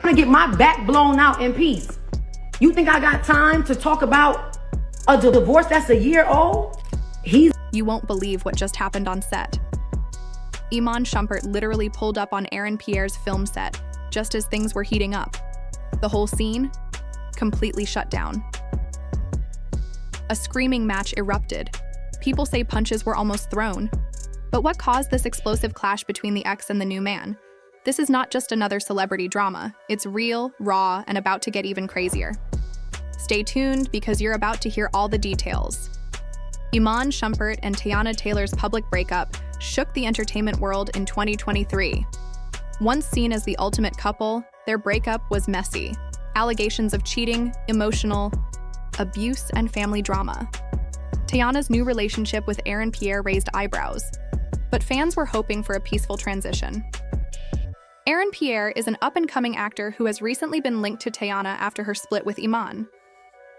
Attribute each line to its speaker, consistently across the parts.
Speaker 1: to get my back blown out in peace. You think I got time to talk about a divorce that's a year old?
Speaker 2: You won't believe what just happened on set. Iman Shumpert literally pulled up on Aaron Pierre's film set just as things were heating up. The whole scene completely shut down. A screaming match erupted. People say punches were almost thrown. But what caused this explosive clash between the ex and the new man? This is not just another celebrity drama. It's real, raw, and about to get even crazier. Stay tuned because you're about to hear all the details. Iman Shumpert and Teyana Taylor's public breakup shook the entertainment world in 2023. Once seen as the ultimate couple, their breakup was messy. Allegations of cheating, emotional abuse, and family drama. Teyana's new relationship with Aaron Pierre raised eyebrows, but fans were hoping for a peaceful transition. Aaron Pierre is an up-and-coming actor who has recently been linked to Teyana after her split with Iman.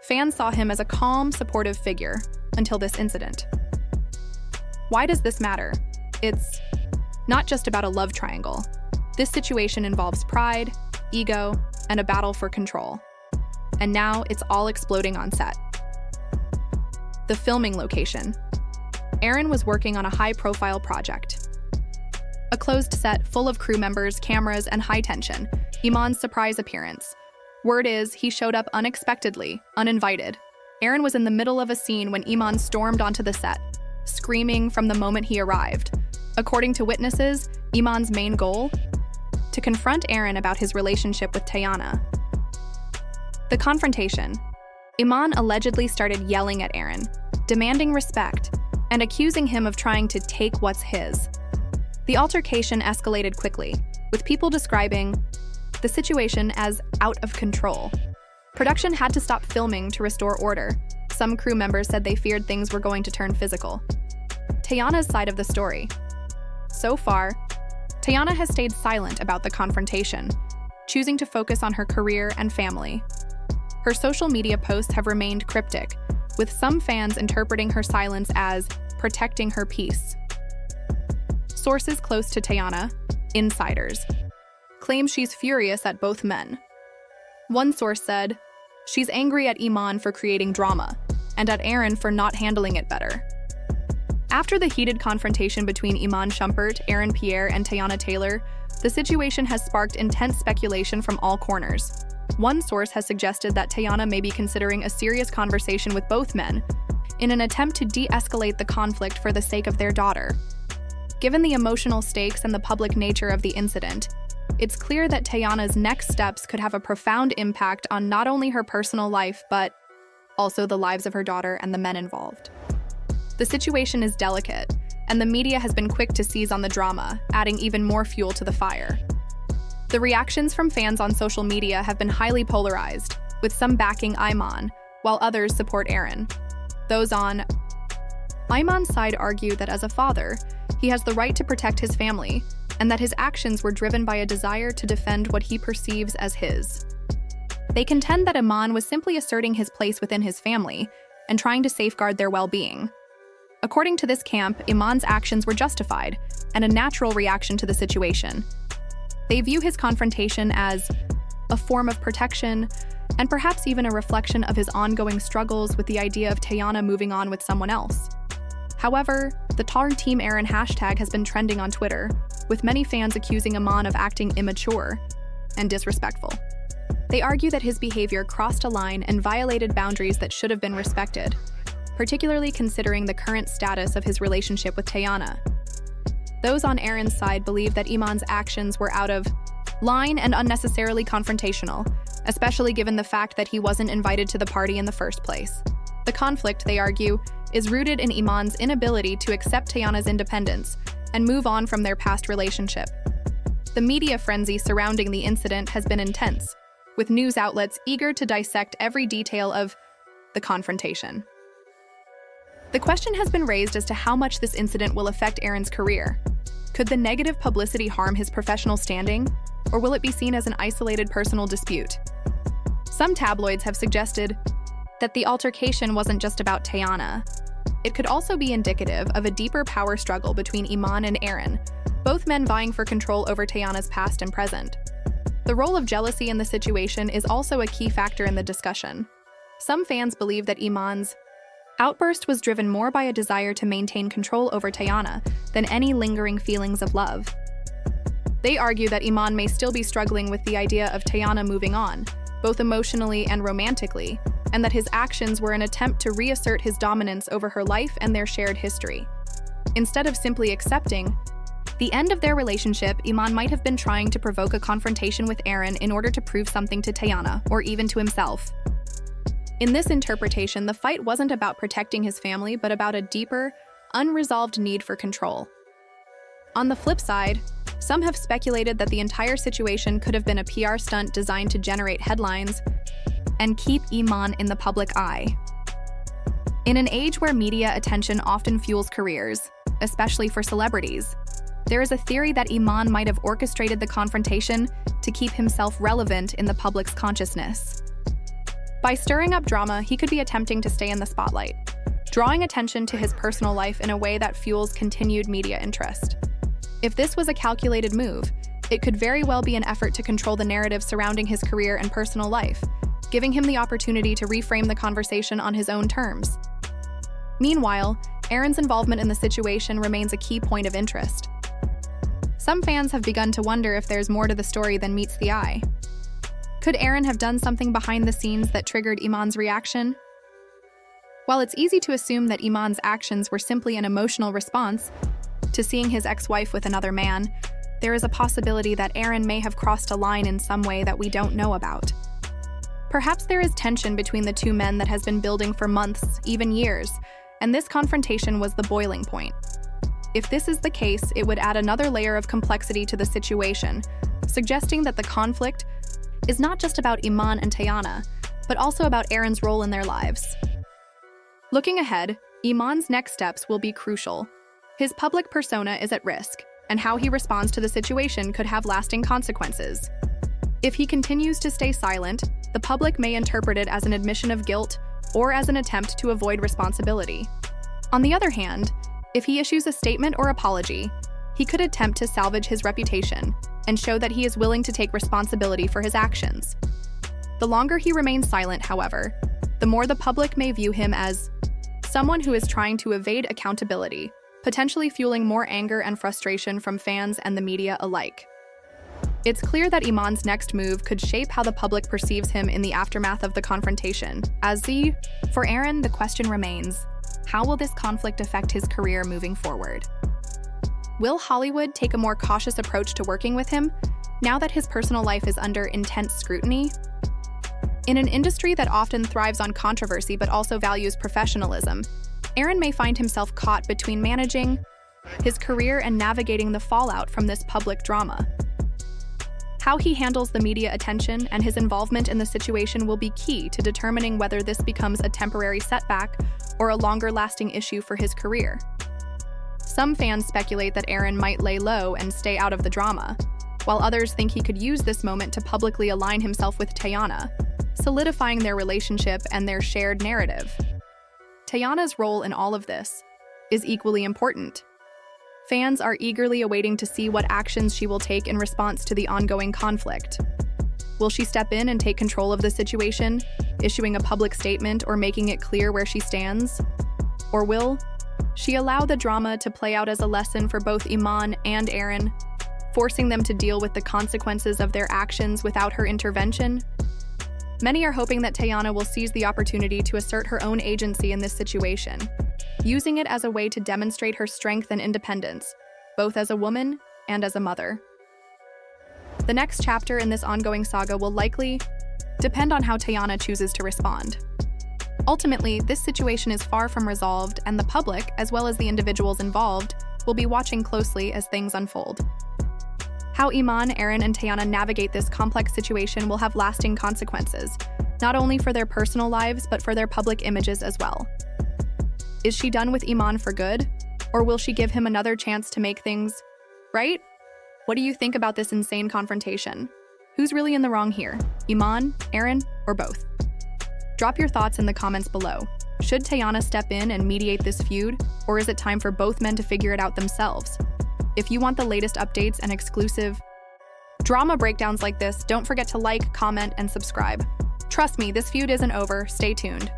Speaker 2: Fans saw him as a calm, supportive figure until this incident. Why does this matter? It's not just about a love triangle. This situation involves pride, ego, and a battle for control. And now it's all exploding on set. The filming location. Aaron was working on a high-profile project. A closed set full of crew members, cameras, and high tension. Iman's surprise appearance. Word is he showed up unexpectedly, uninvited. Aaron was in the middle of a scene when Iman stormed onto the set, screaming from the moment he arrived. According to witnesses, Iman's main goal? To confront Aaron about his relationship with Teyana. The confrontation. Iman allegedly started yelling at Aaron, demanding respect, and accusing him of trying to take what's his. The altercation escalated quickly, with people describing the situation as out of control. Production had to stop filming to restore order. Some crew members said they feared things were going to turn physical. Teyana's side of the story. So far, Teyana has stayed silent about the confrontation, choosing to focus on her career and family. Her social media posts have remained cryptic, with some fans interpreting her silence as protecting her peace. Sources close to Teyana, insiders, claim she's furious at both men. One source said, she's angry at Iman for creating drama, and at Aaron for not handling it better. After the heated confrontation between Iman Shumpert, Aaron Pierre, and Teyana Taylor, the situation has sparked intense speculation from all corners. One source has suggested that Teyana may be considering a serious conversation with both men in an attempt to de-escalate the conflict for the sake of their daughter. Given the emotional stakes and the public nature of the incident, it's clear that Teyana's next steps could have a profound impact on not only her personal life, but also the lives of her daughter and the men involved. The situation is delicate, and the media has been quick to seize on the drama, adding even more fuel to the fire. The reactions from fans on social media have been highly polarized, with some backing Iman, while others support Aaron. Those on Iman's side argue that as a father, he has the right to protect his family, and that his actions were driven by a desire to defend what he perceives as his. They contend that Iman was simply asserting his place within his family and trying to safeguard their well-being. According to this camp, Iman's actions were justified and a natural reaction to the situation. They view his confrontation as a form of protection and perhaps even a reflection of his ongoing struggles with the idea of Teyana moving on with someone else. However, the Team Aaron hashtag has been trending on Twitter, with many fans accusing Iman of acting immature and disrespectful. They argue that his behavior crossed a line and violated boundaries that should have been respected, particularly considering the current status of his relationship with Teyana. Those on Aaron's side believe that Iman's actions were out of line and unnecessarily confrontational, especially given the fact that he wasn't invited to the party in the first place. The conflict, they argue, is rooted in Iman's inability to accept Teyana's independence and move on from their past relationship. The media frenzy surrounding the incident has been intense, with news outlets eager to dissect every detail of the confrontation. The question has been raised as to how much this incident will affect Aaron's career. Could the negative publicity harm his professional standing, or will it be seen as an isolated personal dispute? Some tabloids have suggested that the altercation wasn't just about Teyana. It could also be indicative of a deeper power struggle between Iman and Aaron, both men vying for control over Teyana's past and present. The role of jealousy in the situation is also a key factor in the discussion. Some fans believe that Iman's outburst was driven more by a desire to maintain control over Teyana than any lingering feelings of love. They argue that Iman may still be struggling with the idea of Teyana moving on, both emotionally and romantically, and that his actions were an attempt to reassert his dominance over her life and their shared history. Instead of simply accepting the end of their relationship, Iman might have been trying to provoke a confrontation with Aaron in order to prove something to Teyana, or even to himself. In this interpretation, the fight wasn't about protecting his family, but about a deeper, unresolved need for control. On the flip side, some have speculated that the entire situation could have been a PR stunt designed to generate headlines and keep Iman in the public eye. In an age where media attention often fuels careers, especially for celebrities, there is a theory that Iman might have orchestrated the confrontation to keep himself relevant in the public's consciousness. By stirring up drama, he could be attempting to stay in the spotlight, drawing attention to his personal life in a way that fuels continued media interest. If this was a calculated move, it could very well be an effort to control the narrative surrounding his career and personal life, giving him the opportunity to reframe the conversation on his own terms. Meanwhile, Aaron's involvement in the situation remains a key point of interest. Some fans have begun to wonder if there's more to the story than meets the eye. Could Aaron have done something behind the scenes that triggered Iman's reaction? While it's easy to assume that Iman's actions were simply an emotional response to seeing his ex-wife with another man, there is a possibility that Aaron may have crossed a line in some way that we don't know about. Perhaps there is tension between the two men that has been building for months, even years, and this confrontation was the boiling point. If this is the case, it would add another layer of complexity to the situation, suggesting that the conflict is not just about Iman and Teyana, but also about Aaron's role in their lives. Looking ahead, Iman's next steps will be crucial. His public persona is at risk, and how he responds to the situation could have lasting consequences. If he continues to stay silent, the public may interpret it as an admission of guilt or as an attempt to avoid responsibility. On the other hand, if he issues a statement or apology, he could attempt to salvage his reputation and show that he is willing to take responsibility for his actions. The longer he remains silent, however, the more the public may view him as someone who is trying to evade accountability, potentially fueling more anger and frustration from fans and the media alike. It's clear that Iman's next move could shape how the public perceives him in the aftermath of the confrontation. For Aaron, the question remains, how will this conflict affect his career moving forward? Will Hollywood take a more cautious approach to working with him, now that his personal life is under intense scrutiny? In an industry that often thrives on controversy but also values professionalism, Aaron may find himself caught between managing his career and navigating the fallout from this public drama. How he handles the media attention and his involvement in the situation will be key to determining whether this becomes a temporary setback or a longer-lasting issue for his career. Some fans speculate that Aaron might lay low and stay out of the drama, while others think he could use this moment to publicly align himself with Teyana, solidifying their relationship and their shared narrative. Teyana's role in all of this is equally important. Fans are eagerly awaiting to see what actions she will take in response to the ongoing conflict. Will she step in and take control of the situation, issuing a public statement or making it clear where she stands? Or will she allow the drama to play out as a lesson for both Iman and Aaron, forcing them to deal with the consequences of their actions without her intervention? Many are hoping that Teyana will seize the opportunity to assert her own agency in this situation, using it as a way to demonstrate her strength and independence, both as a woman and as a mother. The next chapter in this ongoing saga will likely depend on how Teyana chooses to respond. Ultimately, this situation is far from resolved, and the public, as well as the individuals involved, will be watching closely as things unfold. How Iman, Aaron, and Teyana navigate this complex situation will have lasting consequences, not only for their personal lives, but for their public images as well. Is she done with Iman for good, or will she give him another chance to make things right? What do you think about this insane confrontation? Who's really in the wrong here? Iman, Aaron, or both? Drop your thoughts in the comments below. Should Teyana step in and mediate this feud, or is it time for both men to figure it out themselves? If you want the latest updates and exclusive Drama breakdowns like this, don't forget to like, comment, and subscribe. Trust me, this feud isn't over. Stay tuned.